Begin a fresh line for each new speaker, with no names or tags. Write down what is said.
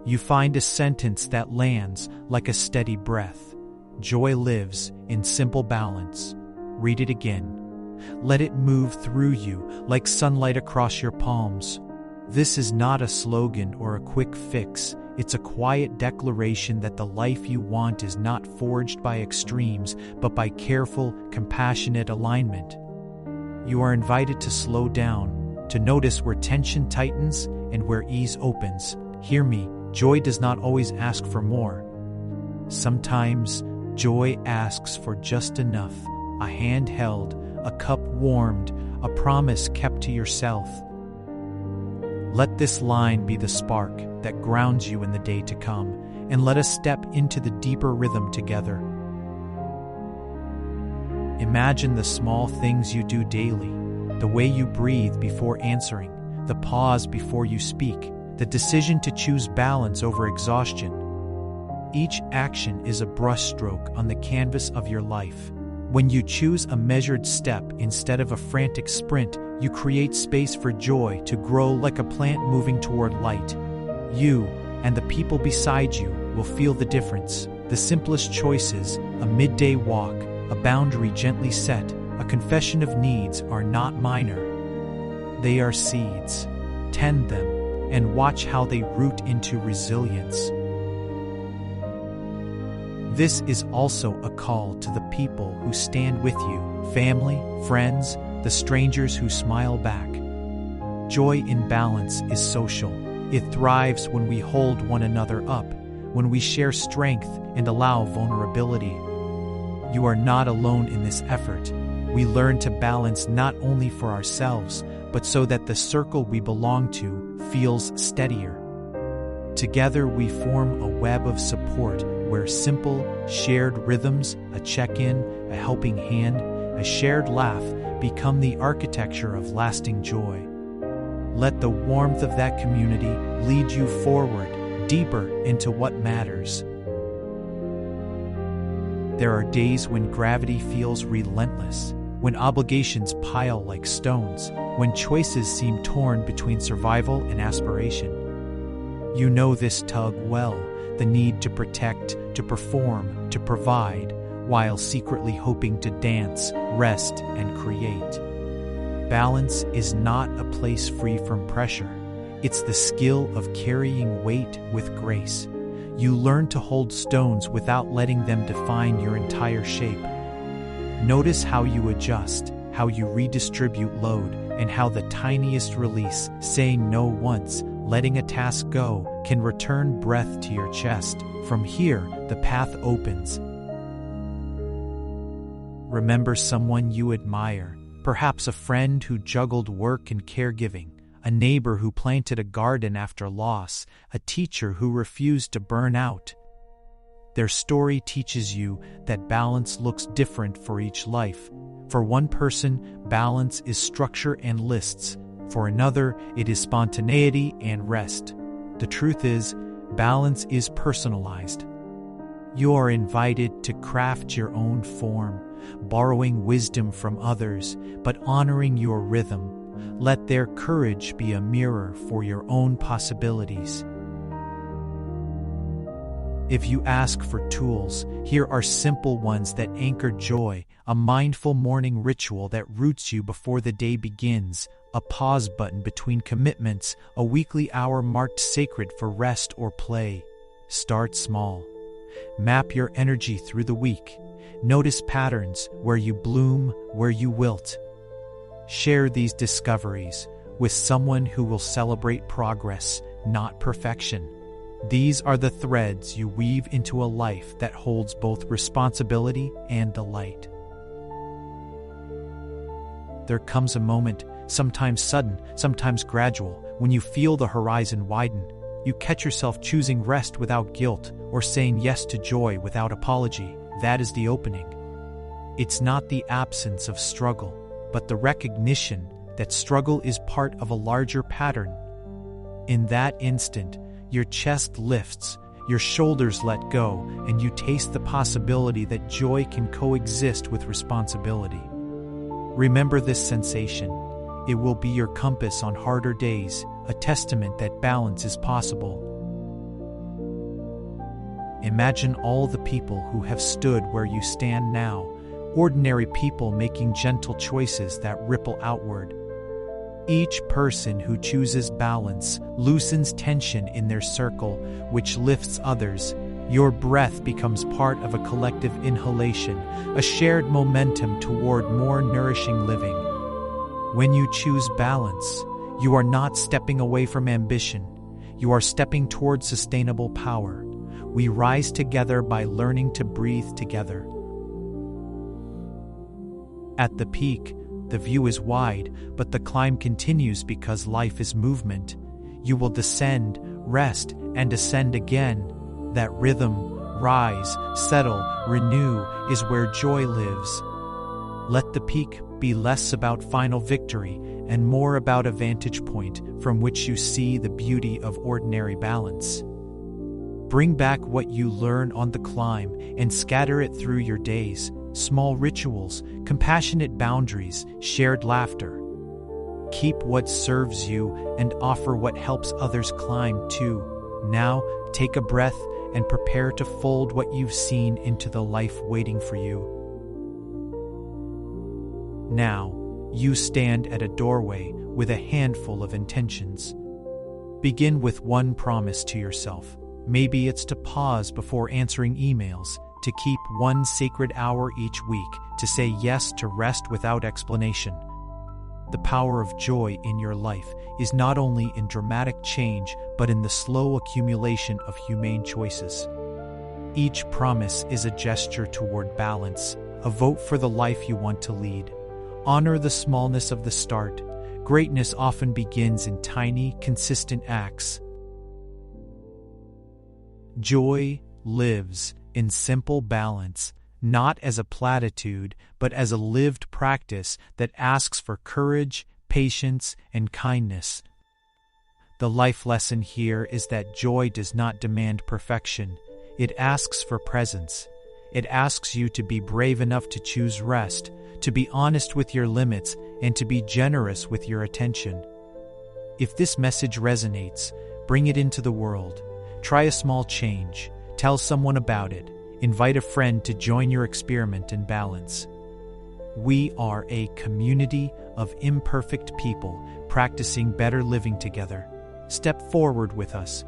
you find a sentence that lands like a steady breath. Joy lives in simple balance. Read it again. Let it move through you like sunlight across your palms. This is not a slogan or a quick fix. It's a quiet declaration that the life you want is not forged by extremes, but by careful, compassionate alignment. You are invited to slow down, to notice where tension tightens and where ease opens. Hear me, joy does not always ask for more. Sometimes, joy asks for just enough, a hand held, a cup warmed, a promise kept to yourself. Let this line be the spark that grounds you in the day to come, and let us step into the deeper rhythm together. Imagine the small things you do daily, the way you breathe before answering, the pause before you speak, the decision to choose balance over exhaustion. Each action is a brushstroke on the canvas of your life. When you choose a measured step instead of a frantic sprint, you create space for joy to grow like a plant moving toward light. You and the people beside you will feel the difference. The simplest choices, a midday walk, a boundary gently set, a confession of needs are not minor. They are seeds. Tend them and watch how they root into resilience. This is also a call to the people who stand with you, family, friends, the strangers who smile back. Joy in balance is social. It thrives when we hold one another up, when we share strength and allow vulnerability. You are not alone in this effort. We learn to balance not only for ourselves, but so that the circle we belong to feels steadier. Together we form a web of support where simple, shared rhythms, a check-in, a helping hand, a shared laugh become the architecture of lasting joy. Let the warmth of that community lead you forward, deeper into what matters. There are days when gravity feels relentless, when obligations pile like stones, when choices seem torn between survival and aspiration. You know this tug well, the need to protect, to perform, to provide, while secretly hoping to dance, rest, and create. Balance is not a place free from pressure. It's the skill of carrying weight with grace. You learn to hold stones without letting them define your entire shape. Notice how you adjust, how you redistribute load, and how the tiniest release, saying no once, letting a task go, can return breath to your chest. From here, the path opens. Remember someone you admire, perhaps a friend who juggled work and caregiving, a neighbor who planted a garden after loss, a teacher who refused to burn out. Their story teaches you that balance looks different for each life. For one person, balance is structure and lists. For another, it is spontaneity and rest. The truth is, balance is personalized. You are invited to craft your own form, borrowing wisdom from others, but honoring your rhythm. Let their courage be a mirror for your own possibilities. If you ask for tools, here are simple ones that anchor joy, a mindful morning ritual that roots you before the day begins, a pause button between commitments, a weekly hour marked sacred for rest or play. Start small. Map your energy through the week. Notice patterns, where you bloom, where you wilt. Share these discoveries with someone who will celebrate progress, not perfection. These are the threads you weave into a life that holds both responsibility and delight. There comes a moment, sometimes sudden, sometimes gradual, when you feel the horizon widen. You catch yourself choosing rest without guilt, or saying yes to joy without apology. That is the opening. It's not the absence of struggle, but the recognition that struggle is part of a larger pattern. In that instant, your chest lifts, your shoulders let go, and you taste the possibility that joy can coexist with responsibility. Remember this sensation. It will be your compass on harder days, a testament that balance is possible. Imagine all the people who have stood where you stand now, ordinary people making gentle choices that ripple outward. Each person who chooses balance loosens tension in their circle, which lifts others. Your breath becomes part of a collective inhalation, a shared momentum toward more nourishing living. When you choose balance, you are not stepping away from ambition. You are stepping toward sustainable power. We rise together by learning to breathe together. At the peak, the view is wide, but the climb continues because life is movement. You will descend, rest, and ascend again. That rhythm, rise, settle, renew, is where joy lives. Let the peak be less about final victory and more about a vantage point from which you see the beauty of ordinary balance. Bring back what you learn on the climb and scatter it through your days. Small rituals, compassionate boundaries, shared laughter. Keep what serves you and offer what helps others climb too. Now, take a breath and prepare to fold what you've seen into the life waiting for you. Now, you stand at a doorway with a handful of intentions. Begin with one promise to yourself. Maybe it's to pause before answering emails, to keep one sacred hour each week, to say yes to rest without explanation. The power of joy in your life is not only in dramatic change, but in the slow accumulation of humane choices. Each promise is a gesture toward balance, a vote for the life you want to lead. Honor the smallness of the start. Greatness often begins in tiny, consistent acts. Joy lives in simple balance, not as a platitude, but as a lived practice that asks for courage, patience, and kindness. The life lesson here is that joy does not demand perfection. It asks for presence. It asks you to be brave enough to choose rest, to be honest with your limits, and to be generous with your attention. If this message resonates, bring it into the world. Try a small change. Tell someone about it. Invite a friend to join your experiment in balance. We are a community of imperfect people practicing better living together. Step forward with us.